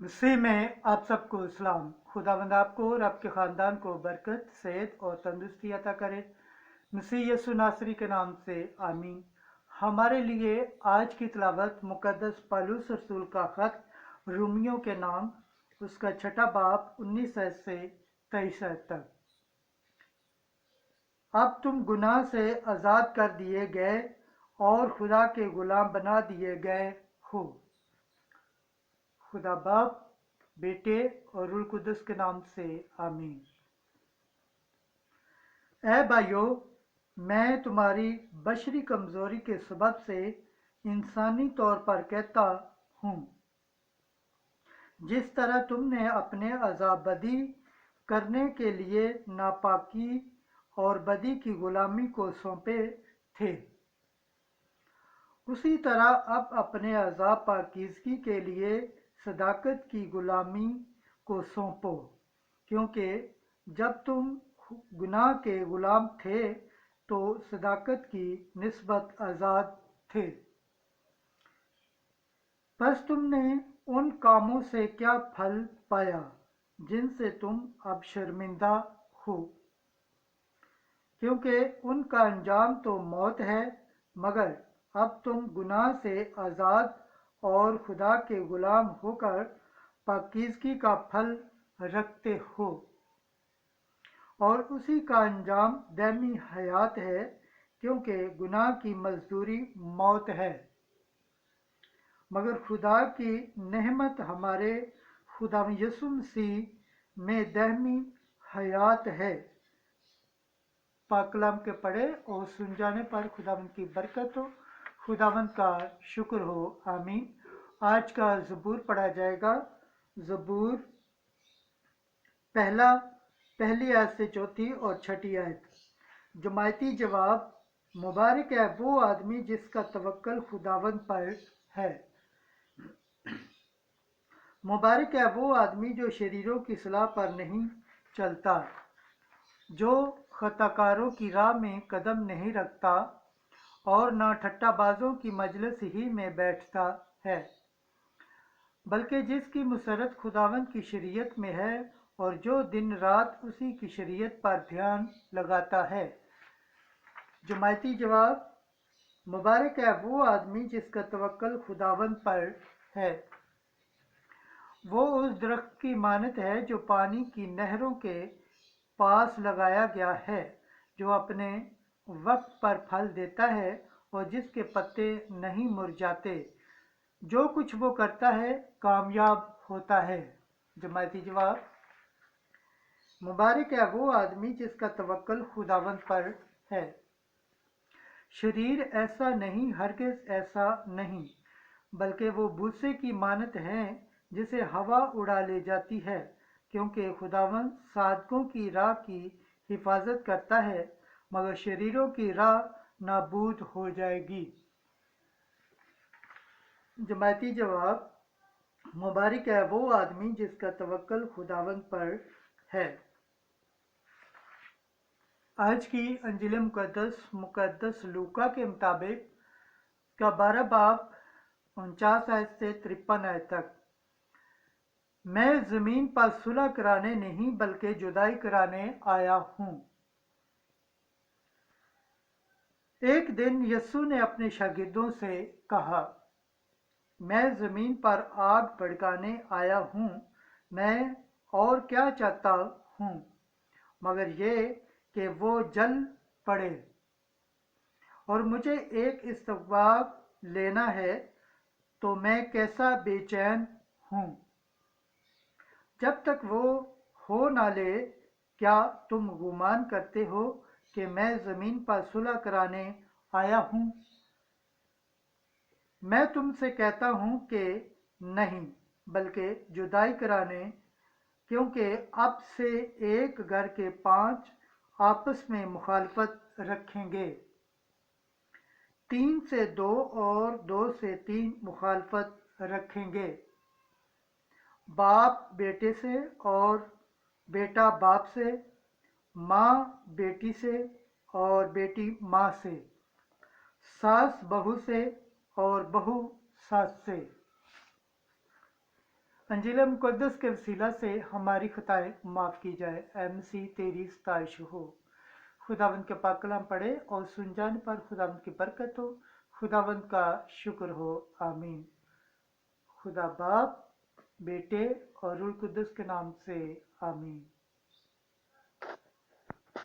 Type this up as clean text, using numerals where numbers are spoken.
मसीह में आप सबको इस्लाम। खुदावंद आपको और आपके ख़ानदान को बरकत, सेहत और तंदुरुस्ती अता करे। मसीह यीशु नासरी के नाम से आमीन। हमारे लिए आज की तिलावत मुकद्दस पौलुस रसूल का ख़त रोमियो के नाम, उसका छठा बाब 19 से 23 तक। अब तुम गुनाह से आज़ाद कर दिए गए और खुदा के गुलाम बना दिए गए हो। खुदा बाप, बेटे और रूह कुदस के नाम से आमीन। ऐ भाइयों, मैं तुम्हारी बशरी कमज़ोरी के सबब से इंसानी तौर पर कहता हूँ, जिस तरह तुमने अपने अज़ाब बदी करने के लिए नापाकी और बदी की गुलामी को सौंपे थे, उसी तरह अब अपने अज़ाब पाकीज़गी के लिए सदाकत की गुलामी को सौंपो, क्योंकि जब तुम गुनाह के गुलाम थे तो सदाकत की निस्बत आज़ाद थे। बस तुमने उन कामों से क्या फल पाया जिनसे तुम अब शर्मिंदा हो, क्योंकि उनका अंजाम तो मौत है, मगर अब तुम गुनाह से आज़ाद और खुदा के गुलाम होकर पाकीज़गी का फल रखते हो, और उसी का अंजाम दायमी हयात है, क्योंकि गुनाह की मजदूरी मौत है, मगर खुदा की नेमत हमारे खुदा यीशु मसीह में दायमी हयात है। पाक कलाम के पढ़े और सुन जाने पर खुदावंद की बरकत हो, खुदावंद का शुक्र हो। आमीन। आज का ज़बूर पढ़ा जाएगा। ज़बूर पहली आयत से चौथी और छठी आयत। जमायती जवाब, मुबारक है वो आदमी जिसका तवक्कल खुदावंद पर है। मुबारक है वो आदमी जो शरीरों की सलाह पर नहीं चलता, जो खताकारों की राह में कदम नहीं रखता और न ठट्ठाबाजों की मजलिस ही में बैठता है, बल्कि जिसकी मुसरत खुदावंद की शरीयत में है और जो दिन रात उसी की शरीयत पर ध्यान लगाता है। जमायती जवाब, मुबारक है वो आदमी जिसका तवक्कल खुदावंद पर है। वो उस दरख्त की मानत है जो पानी की नहरों के पास लगाया गया है, जो अपने वक्त पर फल देता है और जिसके पत्ते नहीं मुरझाते। जो कुछ वो करता है कामयाब होता है। जमायती जवाब, मुबारक है वो आदमी जिसका तवक्कल खुदावंद पर है। शरीर ऐसा नहीं, हरगिज़ ऐसा नहीं, बल्कि वो भूसे की मानत है जिसे हवा उड़ा ले जाती है, क्योंकि खुदावंद सादकों की राह की हिफाजत करता है, मगर शरीरों की राह नाबूद हो जाएगी। जमायती जवाब, मुबारक है वो आदमी जिसका तवक्कल खुदावंद पर है। आज की अंजिल मुकद्दस लूका के मुताबिक का 12 बाब 49 आयत से 53 आयत तक। मैं जमीन पर सुलह कराने नहीं बल्कि जुदाई कराने आया हूँ। एक दिन यीशु ने अपने शागिर्दों से कहा, मैं जमीन पर आग भड़काने आया हूँ। मैं और क्या चाहता हूँ मगर ये कि वो जल पड़े, और मुझे एक इस्तवाब लेना है, तो मैं कैसा बेचैन हूँ जब तक वो हो ना ले। क्या तुम गुमान करते हो कि मैं जमीन पर सुलह कराने आया हूँ? मैं तुमसे कहता हूँ कि नहीं, बल्कि जुदाई कराने, क्योंकि अब से एक घर के 5 आपस में मुखालफत रखेंगे, 3 से 2 और 2 से 3 मुखालफत रखेंगे, बाप बेटे से और बेटा बाप से, माँ बेटी से और बेटी माँ से, सास बहू से और बहू सास से। انجیل مقدس کے وسیلہ سے ہماری خطائیں معاف کی جائے۔ اے مسیح تیری ستائش ہو۔ خداوند کے پاک کلام پڑھے اور سن جانے پر خداوند کی برکت ہو۔ خداوند کا شکر ہو، آمین۔ خدا باپ، بیٹے اور روح القدس کے نام سے آمین۔